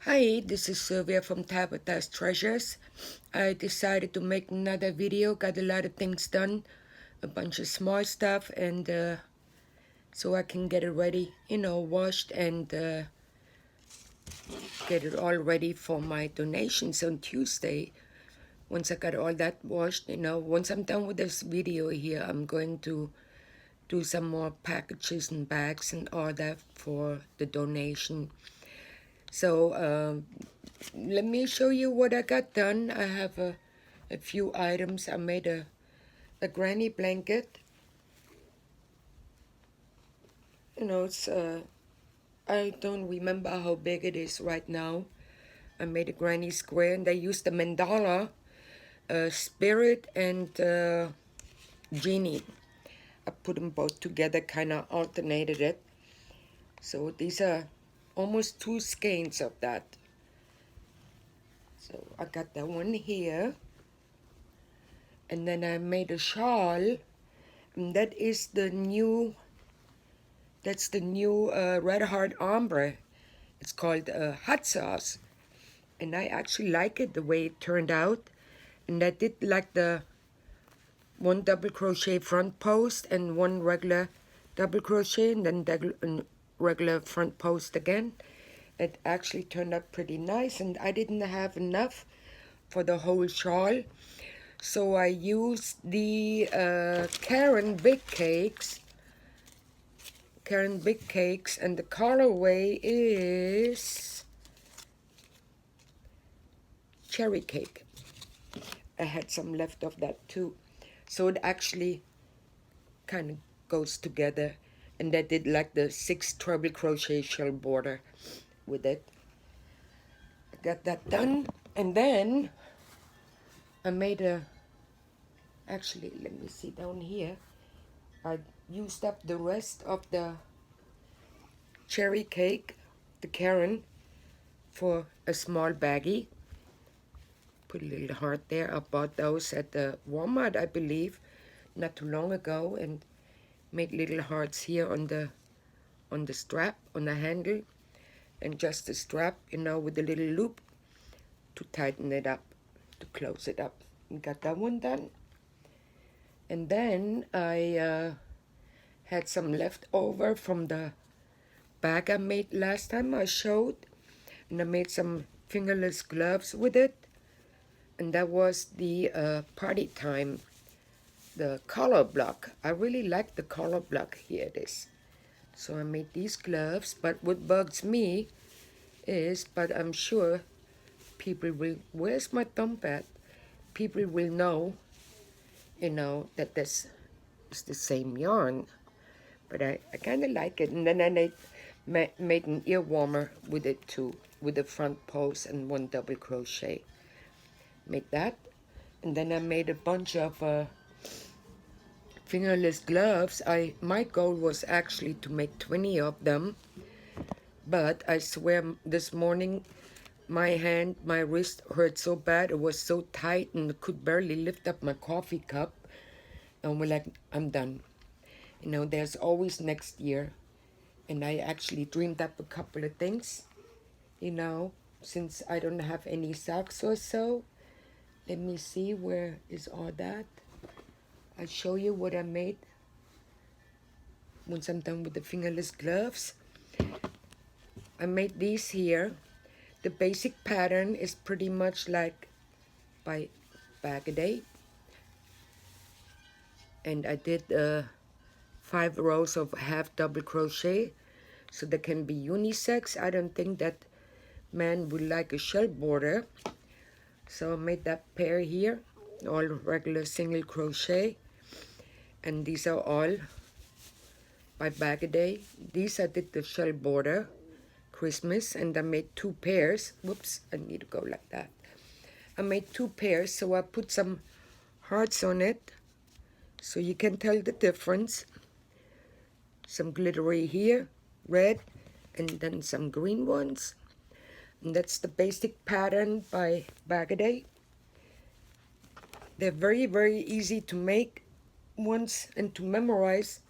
Hi, this is Sylvia from Tabitha's Treasures. I decided to make another video, got a lot of things done, a bunch of small stuff, and so I can get it ready, washed and get it all ready for my donations on Tuesday. Once I got all that washed, once I'm done with this video here, I'm going to do some more packages and bags and all that for the donation. So let me show you what I got done. I have a few items. I made a granny blanket. It's I don't remember how big it is right now. I made a granny square, and I used the mandala, spirit, and genie. I put them both together, kind of alternated it. So these are almost 2 skeins of that. So I got that one here. And then I made a shawl, and that's the new Red Heart Ombre. It's called Hot Sauce, and I actually like it the way it turned out. And I did like the one double crochet front post and one regular double crochet, and then regular front post again. It actually turned out pretty nice, and I didn't have enough for the whole shawl. So I used the Karen Big Cakes, and the colorway is Cherry Cake. I had some left of that too. So it actually kind of goes together. And I did like the 6 treble crochet shell border with it. I got that done. And then I made actually, let me see down here. I used up the rest of the Cherry Cake, the Karen, for a small baggie. Put a little heart there. I bought those at the Walmart, I believe, not too long ago, and made little hearts here on the strap, on the handle, and just the strap, with a little loop to tighten it up, to close it up. And got that one done. And then I had some left over from the bag I made last time I showed, and I made some fingerless gloves with it. And that was the party time, the color block. I really like the color block. Here it is. So I made these gloves, but what bugs me is, but I'm sure people will, where's my thumb pad? People will know, that this is the same yarn. But I kind of like it. And then I made an ear warmer with it too, with the front post and one double crochet. Made that. And then I made a bunch of fingerless gloves. My goal was actually to make 20 of them, but I swear this morning my wrist hurt so bad. It was so tight and could barely lift up my coffee cup. And we're like, I'm done. There's always next year. And I actually dreamed up a couple of things, since I don't have any socks or so. Let me see, where is all that? I'll show you what I made once I'm done with the fingerless gloves. I made these here. The basic pattern is pretty much like by Bag-A-Day. And I did 5 rows of half double crochet, so they can be unisex. I don't think that man would like a shell border. So I made that pair here, all regular single crochet. And these are all by Bag-A-Day. These I did the shell border, Christmas, and I made 2 pairs. Whoops, I need to go like that. I made 2 pairs, so I put some hearts on it so you can tell the difference. Some glittery here, red, and then some green ones. And that's the basic pattern by Bag-A-Day. They're very, very easy to make once and to memorize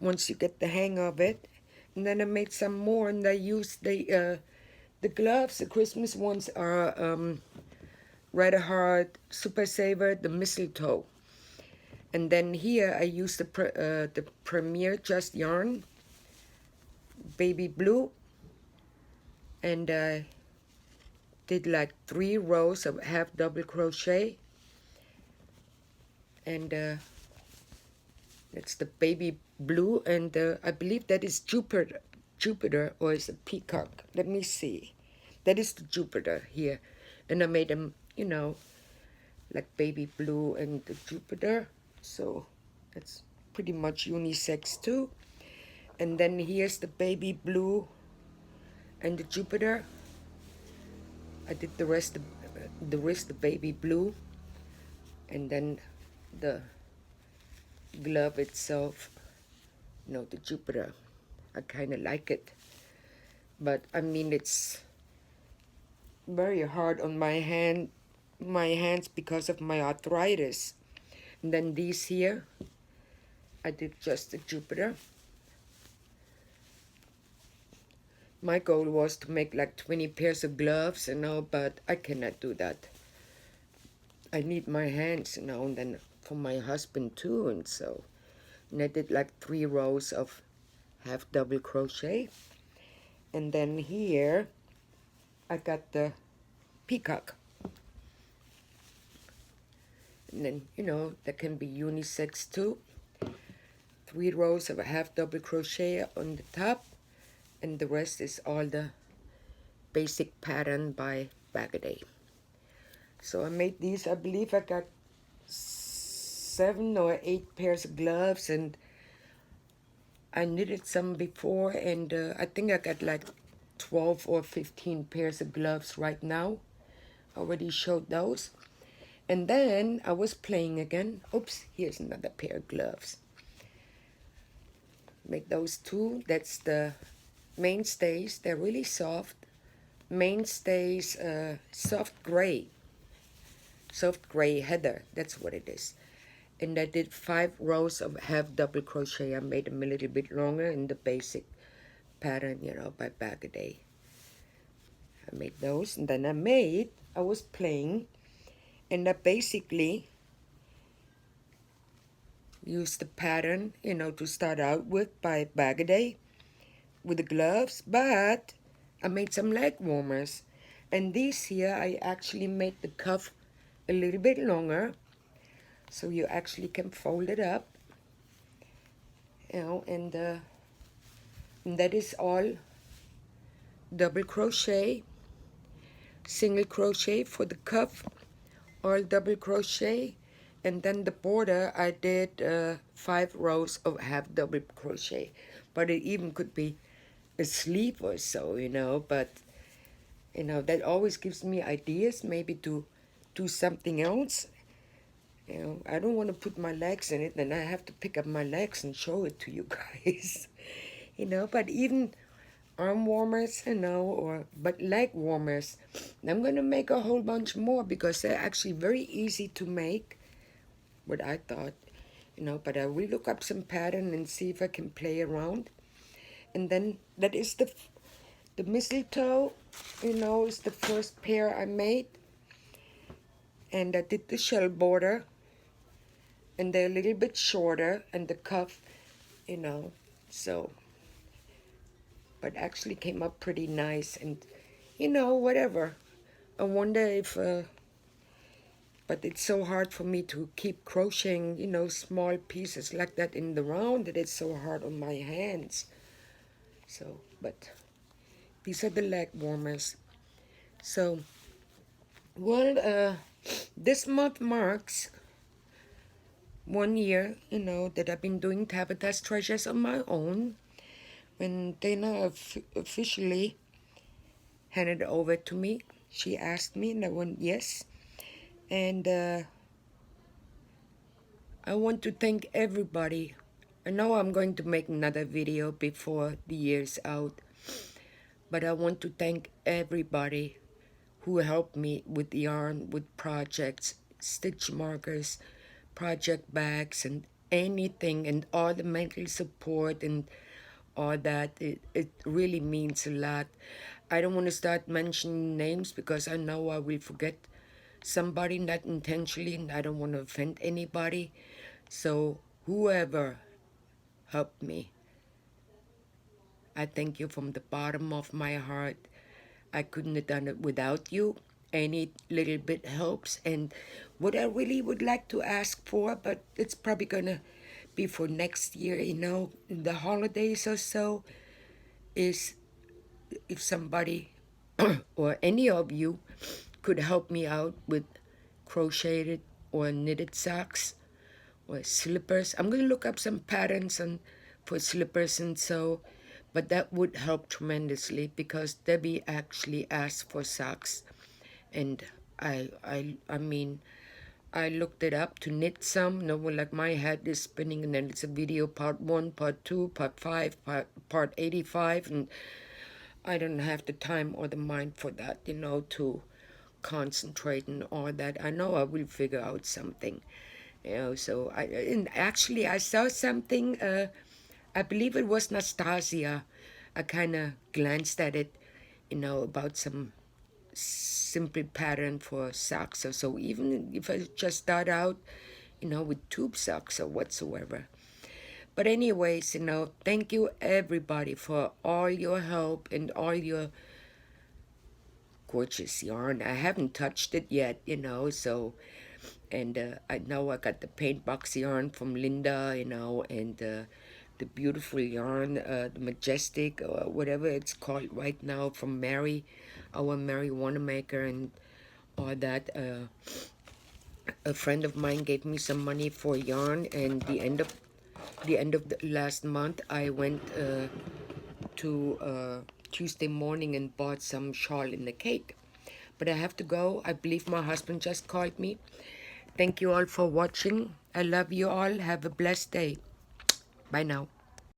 once you get the hang of it. And then I made some more, and I used the The gloves, the Christmas ones are Red Heart, Super Saver, the mistletoe. And then here I use the Premier Just Yarn, baby blue, and I did like 3 rows of half double crochet, and that's the baby blue, and I believe that is Jupiter, or is a peacock. Let me see. That is the Jupiter here, and I made them, you know, like baby blue and the Jupiter, so that's pretty much unisex too. And then here's the baby blue and the Jupiter. I did the rest the baby blue, and then the glove itself, the Jupiter. I kind of like it, but I mean it's very hard on my hands because of my arthritis. And then these here, I did just the Jupiter. My goal was to make like 20 pairs of gloves, but I cannot do that. I need my hands, and then for my husband too, and I did like 3 rows of half double crochet. And then here, I got the peacock. And then, that can be unisex too. 3 rows of a half double crochet on the top, and the rest is all the basic pattern by Bagaday. So I made these. I believe I got 7 or 8 pairs of gloves, and I knitted some before, and I think I got like 12 or 15 pairs of gloves right now. Already showed those. And then I was playing again. Oops, here's another pair of gloves. Make those 2. That's the mainstays. They're really soft. Mainstays, soft gray heather. That's what it is. And I did 5 rows of half double crochet. I made them a little bit longer in the basic pattern, by Bagaday. I made those, and then I was playing, and I basically used the pattern, to start out with by Bagaday with the gloves, but I made some leg warmers. And these here, I actually made the cuff a little bit longer, so you actually can fold it up, and that is all double crochet, single crochet for the cuff, all double crochet, and then the border I did 5 rows of half double crochet, but it even could be a sleeve or so, but that always gives me ideas maybe to do something else. I don't want to put my legs in it, then I have to pick up my legs and show it to you guys. But even arm warmers, but leg warmers, I'm going to make a whole bunch more because they're actually very easy to make, what I thought, but I will look up some pattern and see if I can play around. And then that is the mistletoe, is the first pair I made. And I did the shell border, and they're a little bit shorter, and the cuff, so, but actually came up pretty nice, and, whatever. I wonder if, but it's so hard for me to keep crocheting, small pieces like that in the round, that it's so hard on my hands. So, but these are the leg warmers. So, well, this month marks 1 year, that I've been doing Tabitha's Treasures on my own. When Dana officially handed it over to me, she asked me, and I went yes. And I want to thank everybody. I know I'm going to make another video before the year's out, but I want to thank everybody who helped me with yarn, with projects, stitch markers, project bags, and anything, and all the mental support and all that. It really means a lot. I don't want to start mentioning names because I know I will forget somebody, not intentionally, and I don't want to offend anybody. So whoever helped me, I thank you from the bottom of my heart. I couldn't have done it without you. Any little bit helps. And what I really would like to ask for, but it's probably gonna be for next year, you know, in the holidays or so, is if somebody or any of you could help me out with crocheted or knitted socks or slippers. I'm gonna look up some patterns and for slippers and so, but that would help tremendously because Debbie actually asked for socks, and I mean, I looked it up to knit some. You know, like my head is spinning, and then it's a video part 1, part 2, part 5, part 85, and I don't have the time or the mind for that, you know, to concentrate and all that. I know I will figure out something, you know. So and actually I saw something. I believe it was Nastasia. I kind of glanced at it, you know, about some simple pattern for socks or so. Even if I just start out, you know, with tube socks or whatsoever. But anyways, you know, thank you everybody for all your help and all your gorgeous yarn. I haven't touched it yet, you know, so, and I know I got the paint box yarn from Linda, you know, and the beautiful yarn, the Majestic, or whatever it's called right now, from Mary, our Mary Wanamaker, and all that. A friend of mine gave me some money for yarn, and the end of the last month, I went to Tuesday morning and bought some shawl in the cake. But I have to go. I believe my husband just called me. Thank you all for watching. I love you all. Have a blessed day. Bye now.